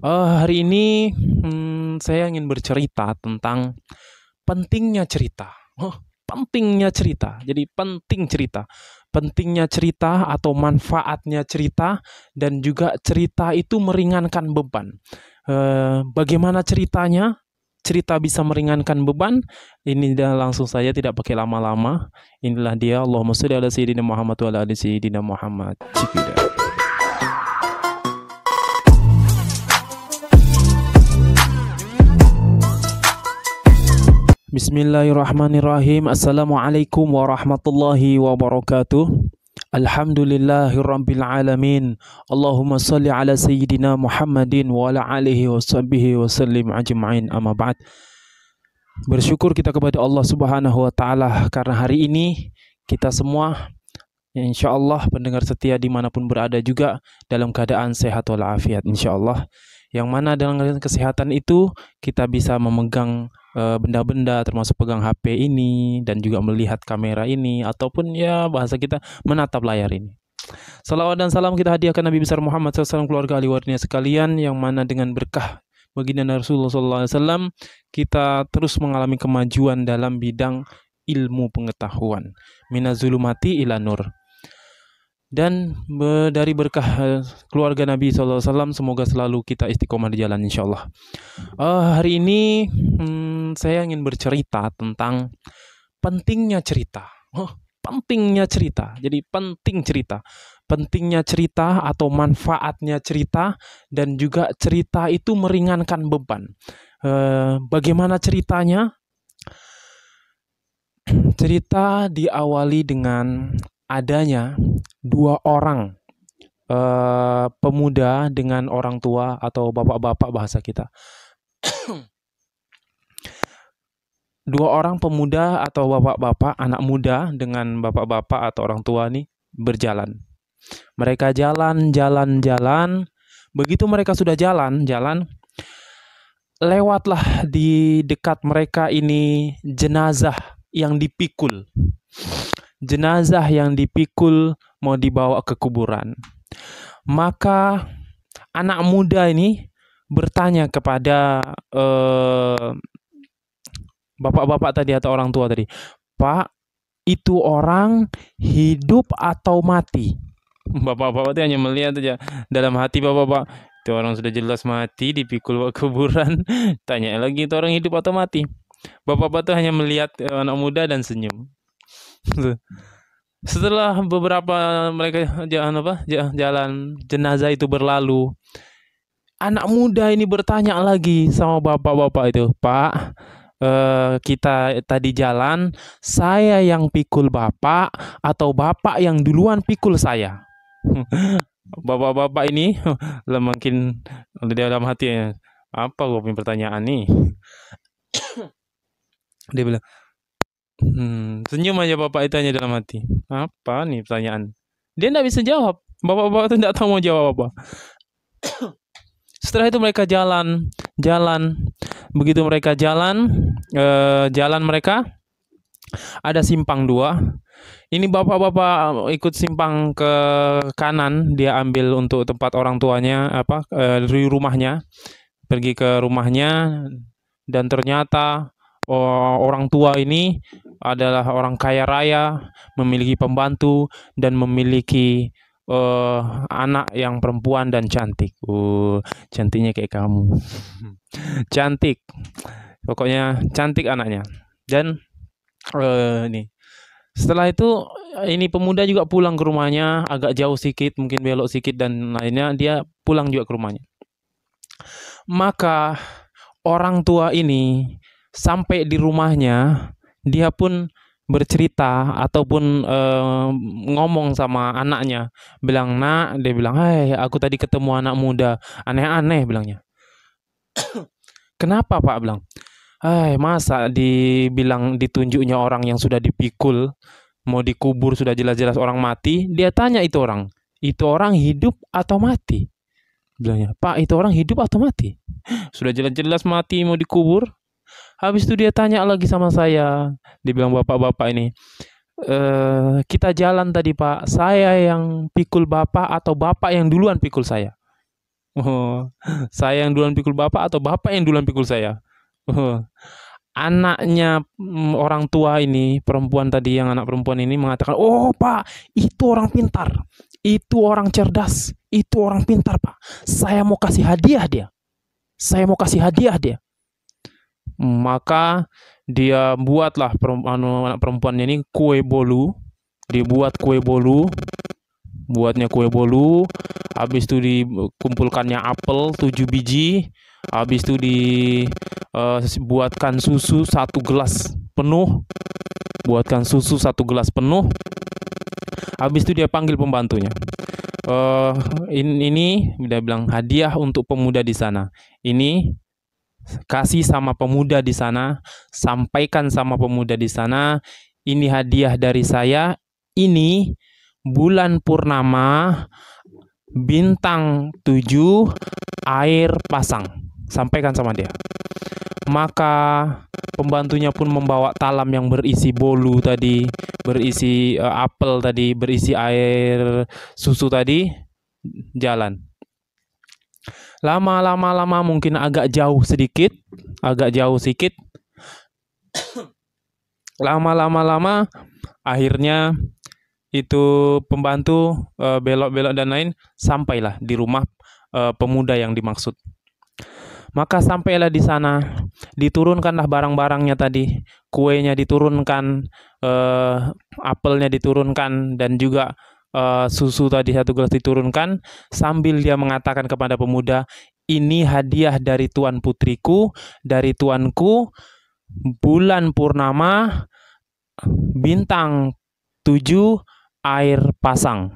Hari ini saya ingin bercerita tentang pentingnya cerita. Pentingnya cerita. Jadi penting cerita. Pentingnya cerita atau manfaatnya cerita dan juga cerita itu meringankan beban. Bagaimana ceritanya? Cerita bisa meringankan beban. Ini dah langsung saja tidak pakai lama-lama. Inilah dia Allahumma sholli ala sayyidina Muhammad wa ala ali sayyidina Muhammad. Cipidah. Bismillahirrahmanirrahim. Assalamualaikum warahmatullahi wabarakatuh. Alhamdulillahirabbil alamin. Allahumma shalli ala sayyidina Muhammadin wa ala alihi washabbihi wasallim ajma'in. Amma ba'd. Bersyukur kita kepada Allah Subhanahu wa taala karena hari ini kita semua insyaallah pendengar setia dimanapun berada juga dalam keadaan sehat walafiat insyaallah. Yang mana dengan kesehatan itu kita bisa memegang benda-benda termasuk pegang HP ini dan juga melihat kamera ini ataupun ya bahasa kita menatap layar ini. Salawat dan salam kita hadiahkan Nabi besar Muhammad SAW, keluarga ahli warisnya sekalian, yang mana dengan berkah baginda Rasulullah SAW kita terus mengalami kemajuan dalam bidang ilmu pengetahuan. Minazulumati ila nur. Dan dari berkah keluarga Nabi SAW semoga selalu kita istiqomah di jalan insyaallah. Hari ini saya ingin bercerita tentang pentingnya cerita. Pentingnya cerita. Jadi penting cerita. Pentingnya cerita atau manfaatnya cerita dan juga cerita itu meringankan beban. Bagaimana ceritanya? Cerita diawali dengan adanya dua orang pemuda dengan orang tua atau bapak-bapak bahasa kita. Dua orang pemuda atau bapak-bapak, anak muda dengan bapak-bapak atau orang tua nih berjalan. Mereka jalan. Begitu mereka sudah jalan, lewatlah di dekat mereka ini jenazah yang dipikul. Jenazah yang dipikul mau dibawa ke kuburan. Maka anak muda ini bertanya kepada bapak-bapak tadi atau orang tua tadi, "Pak, itu orang hidup atau mati?" Bapak-bapak itu hanya melihat saja dalam hati bapak-bapak, itu orang sudah jelas mati dipikul ke kuburan. Tanya lagi, itu orang hidup atau mati? Bapak-bapak itu hanya melihat anak muda dan senyum. Setelah beberapa mereka jalan jenazah itu berlalu, anak muda ini bertanya lagi sama bapak-bapak itu, "Pak, kita tadi jalan, saya yang pikul bapak atau bapak yang duluan pikul saya?" Bapak-bapak ini makin di dalam hatinya, apa gue punya pertanyaan nih? Dia bilang, senyum aja bapak itu hanya dalam hati. Apa nih pertanyaan? Dia tidak bisa jawab. Bapak-bapak itu tidak tahu mau jawab apa. Setelah itu mereka jalan. Begitu mereka jalan mereka ada simpang dua. Ini bapak-bapak ikut simpang ke kanan, dia ambil untuk tempat orang tuanya di rumahnya, pergi ke rumahnya dan ternyata orang tua ini adalah orang kaya raya, memiliki pembantu dan memiliki anak yang perempuan dan cantik. Cantiknya kayak kamu. Cantik. Pokoknya cantik anaknya. Dan nih. Setelah itu ini pemuda juga pulang ke rumahnya, agak jauh sedikit, mungkin belok sedikit dan lainnya, dia pulang juga ke rumahnya. Maka orang tua ini sampai di rumahnya, dia pun bercerita ataupun ngomong sama anaknya, bilang, "Nak," dia bilang, "Hai, aku tadi ketemu anak muda, aneh-aneh," bilangnya. "Kenapa, Pak?" bilang. Masa dibilang ditunjuknya orang yang sudah dipikul, mau dikubur sudah jelas-jelas orang mati, dia tanya itu orang hidup atau mati?" Bilangnya, "Pak, itu orang hidup atau mati?" Sudah jelas-jelas mati mau dikubur. Habis itu dia tanya lagi sama saya, dibilang bapak-bapak ini, "Kita jalan tadi Pak, saya yang pikul bapak atau bapak yang duluan pikul saya?" Oh, saya yang duluan pikul bapak atau bapak yang duluan pikul saya? Oh, anaknya orang tua ini, perempuan tadi, yang anak perempuan ini mengatakan, "Oh, Pak, itu orang pintar. Itu orang cerdas. Itu orang pintar, Pak. Saya mau kasih hadiah dia. Saya mau kasih hadiah dia." Maka dia buatlah anak perempuannya ini kue bolu. Dibuat kue bolu, buatnya kue bolu, habis itu dikumpulkannya apel 7 biji, habis itu dibuatkan susu 1 gelas penuh, buatkan susu 1 gelas penuh, habis itu dia panggil pembantunya. Ini dia bilang, hadiah untuk pemuda di sana. Ini kasih sama pemuda di sana, sampaikan sama pemuda di sana, ini hadiah dari saya, ini bulan purnama, bintang 7, air pasang. Sampaikan sama dia. Maka pembantunya pun membawa talam yang berisi bolu tadi, berisi apel tadi, berisi air susu tadi, jalan. Lama mungkin agak jauh sedikit. Lama akhirnya itu pembantu belok-belok dan lain, sampailah di rumah pemuda yang dimaksud. Maka sampailah di sana, diturunkanlah barang-barangnya tadi, kuenya diturunkan, apelnya diturunkan, dan juga susu tadi 1 gelas diturunkan, sambil dia mengatakan kepada pemuda, ini hadiah dari tuan putriku, dari tuanku, bulan purnama, bintang 7, air pasang.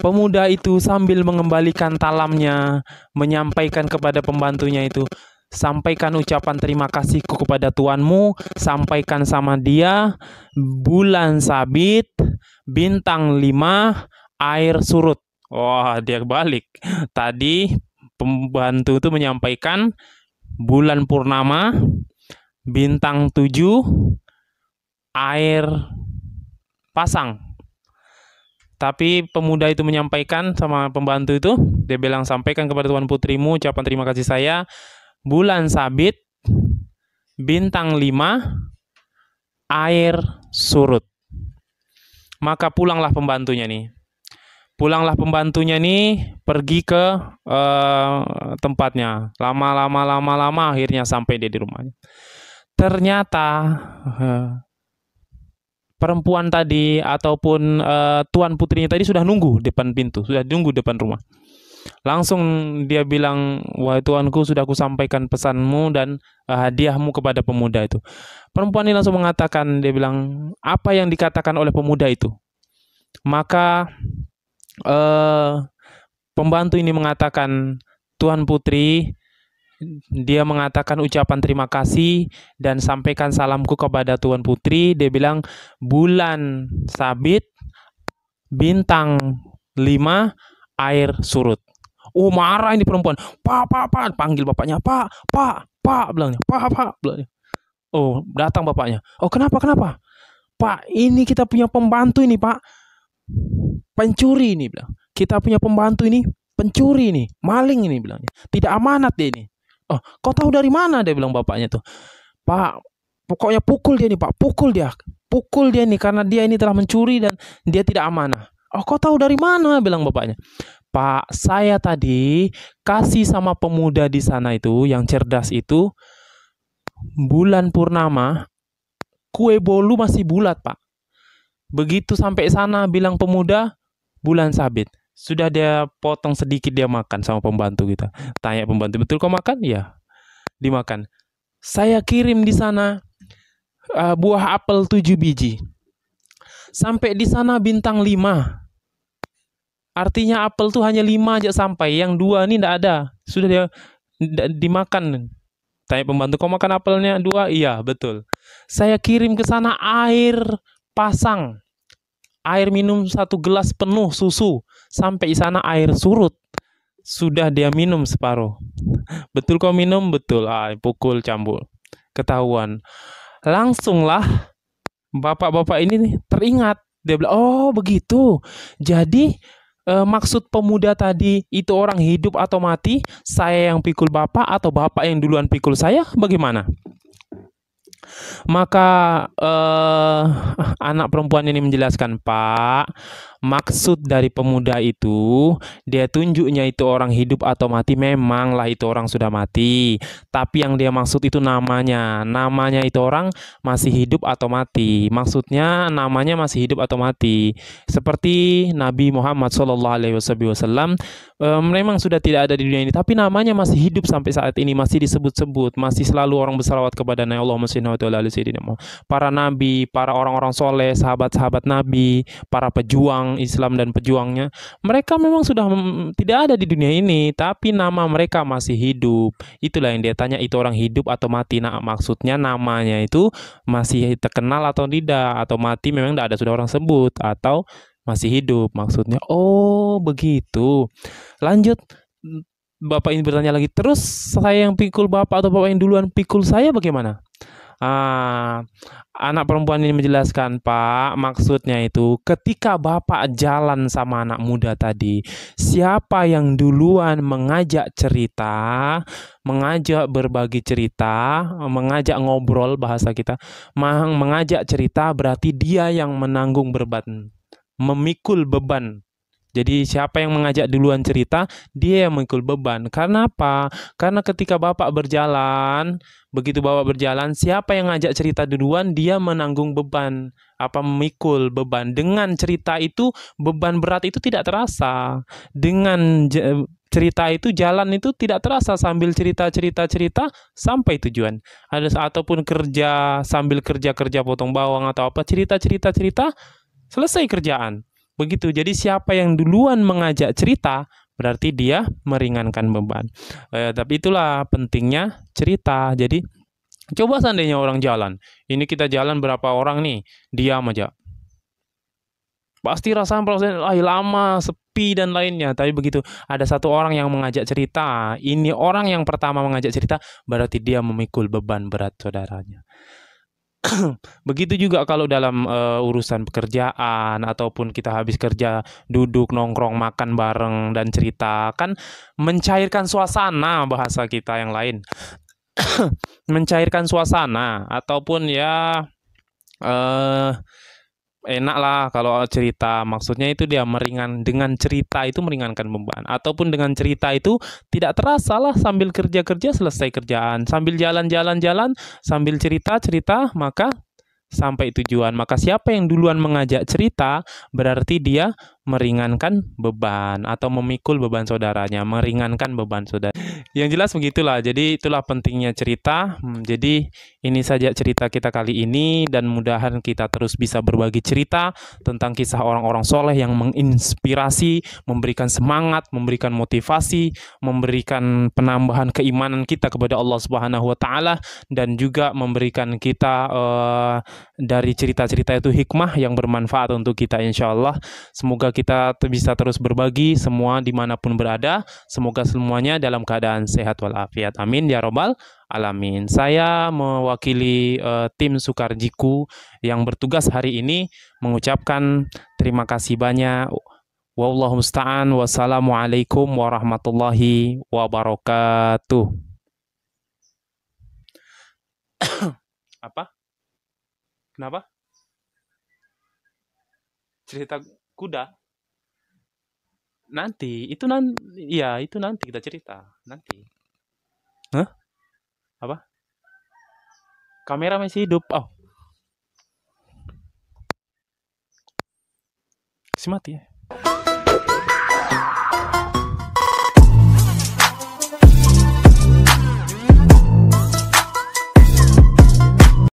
Pemuda itu sambil mengembalikan talamnya, menyampaikan kepada pembantunya itu, sampaikan ucapan terima kasihku kepada tuanmu, sampaikan sama dia, bulan sabit, bintang 5, air surut. Wah, dia balik. Tadi pembantu itu menyampaikan bulan purnama, bintang 7, air pasang. Tapi pemuda itu menyampaikan sama pembantu itu, dia bilang, sampaikan kepada tuan putrimu ucapan terima kasih saya, bulan sabit, bintang 5, air surut. Maka pulanglah pembantunya nih. Pergi ke tempatnya. Lama akhirnya sampai dia di rumahnya. Ternyata perempuan tadi ataupun tuan putrinya tadi sudah nunggu depan pintu, sudah nunggu depan rumah. Langsung dia bilang, wahai tuanku, sudah aku sampaikan pesanmu dan hadiahmu kepada pemuda itu. Perempuan ini langsung mengatakan, dia bilang, apa yang dikatakan oleh pemuda itu? Maka pembantu ini mengatakan, tuan putri, dia mengatakan ucapan terima kasih dan sampaikan salamku kepada tuan putri. Dia bilang bulan sabit, bintang 5, air surut. Oh, marah ini perempuan. Pak, panggil bapaknya. Pak, bilangnya. Pak, bilangnya. Oh, datang bapaknya. Oh, kenapa? Pak, ini kita punya pembantu ini, Pak. Pencuri ini, bilang. Kita punya pembantu ini pencuri ini, maling ini, bilangnya. Tidak amanat dia ini. Oh, kau tahu dari mana? Dia bilang bapaknya tuh. Pak, pokoknya pukul dia nih, Pak. Pukul dia nih, karena dia ini telah mencuri dan dia tidak amanah. Oh, kau tahu dari mana? Bilang bapaknya. Pak, saya tadi kasih sama pemuda di sana itu, yang cerdas itu, bulan purnama, kue bolu masih bulat, Pak. Begitu sampai sana, bilang pemuda, bulan sabit. Sudah dia potong sedikit, dia makan sama pembantu kita. Tanya pembantu, betul kau makan? Iya, dimakan. Saya kirim di sana buah apel 7 biji. Sampai di sana bintang 5. Artinya apel tuh hanya 5 aja sampai. Yang 2 ini tidak ada. Sudah dia dimakan. Tanya pembantu, kau makan apelnya 2? Iya, betul. Saya kirim ke sana air pasang. Air minum 1 gelas penuh susu. Sampai di sana air surut. Sudah dia minum separuh. Betul kau minum? Betul. Pukul cambuk. Ketahuan. Langsunglah bapak-bapak ini teringat. Dia bilang, oh begitu. Jadi maksud pemuda tadi itu orang hidup atau mati? Saya yang pikul bapak atau bapak yang duluan pikul saya? Bagaimana? Maka anak perempuan ini menjelaskan, Pak, maksud dari pemuda itu, dia tunjuknya itu orang hidup atau mati, memanglah itu orang sudah mati. Tapi yang dia maksud itu namanya. Namanya itu orang masih hidup atau mati. Maksudnya namanya masih hidup atau mati. Seperti Nabi Muhammad SAW, memang sudah tidak ada di dunia ini, tapi namanya masih hidup sampai saat ini, masih disebut-sebut, masih selalu orang bersalawat kepada Nabi Allahumma shalli ala sayyidina Muhammad. Para nabi, para orang-orang soleh, sahabat-sahabat Nabi, para pejuang Islam dan pejuangnya, mereka memang sudah tidak ada di dunia ini, tapi nama mereka masih hidup. Itulah yang dia tanya, itu orang hidup atau mati. Nah, maksudnya namanya itu masih terkenal atau tidak, atau mati memang tidak ada sudah orang sebut, atau masih hidup maksudnya. Oh, begitu. Lanjut, bapak ini bertanya lagi, terus saya yang pikul bapak atau bapak yang duluan pikul saya bagaimana? Anak perempuan ini menjelaskan, Pak, maksudnya itu ketika bapak jalan sama anak muda tadi, siapa yang duluan mengajak cerita, mengajak berbagi cerita, mengajak ngobrol, bahasa kita, mengajak cerita, berarti dia yang menanggung beban, memikul beban. Jadi siapa yang mengajak duluan cerita, dia yang memikul beban. Karena apa? Karena ketika bapak berjalan, begitu bapak berjalan, siapa yang ngajak cerita duluan, dia menanggung beban, memikul beban. Dengan cerita itu, beban berat itu tidak terasa. Dengan cerita itu, jalan itu tidak terasa, sambil cerita sampai tujuan. Ataupun kerja, sambil kerja potong bawang atau apa, cerita selesai kerjaan. Begitu. Jadi siapa yang duluan mengajak cerita, berarti dia meringankan beban. Tapi itulah pentingnya cerita. Jadi coba seandainya orang jalan, ini kita jalan berapa orang nih, diam aja, pasti rasanya lama, sepi dan lainnya. Tapi begitu ada satu orang yang mengajak cerita, ini orang yang pertama mengajak cerita, berarti dia memikul beban berat saudaranya. Begitu juga kalau dalam urusan pekerjaan, ataupun kita habis kerja, duduk nongkrong makan bareng dan cerita, kan mencairkan suasana, bahasa kita yang lain. Mencairkan suasana, ataupun ya enak lah kalau cerita. Maksudnya itu dia dengan cerita itu meringankan beban, ataupun dengan cerita itu tidak terasa lah, sambil kerja selesai kerjaan, sambil jalan sambil cerita, maka sampai tujuan. Maka siapa yang duluan mengajak cerita, berarti dia meringankan beban atau memikul beban saudaranya, meringankan beban saudara. Yang jelas begitulah. Jadi itulah pentingnya cerita. Jadi ini saja cerita kita kali ini, dan mudahan kita terus bisa berbagi cerita tentang kisah orang-orang soleh yang menginspirasi, memberikan semangat, memberikan motivasi, memberikan penambahan keimanan kita kepada Allah Subhanahu wa taala, dan juga memberikan kita dari cerita-cerita itu hikmah yang bermanfaat untuk kita, insyaallah. Semoga kita bisa terus berbagi semua dimanapun berada. Semoga semuanya dalam keadaan sehat walafiat. Amin ya robbal alamin. Saya mewakili tim Sukarjiku yang bertugas hari ini mengucapkan terima kasih banyak. Wallahu musta'an. Wassalamualaikum warahmatullahi wabarakatuh. Apa? Kenapa? Cerita kuda? Nanti, itu nanti kita cerita. Nanti. Hah? Apa? Kamera masih hidup. Oh. Mati ya.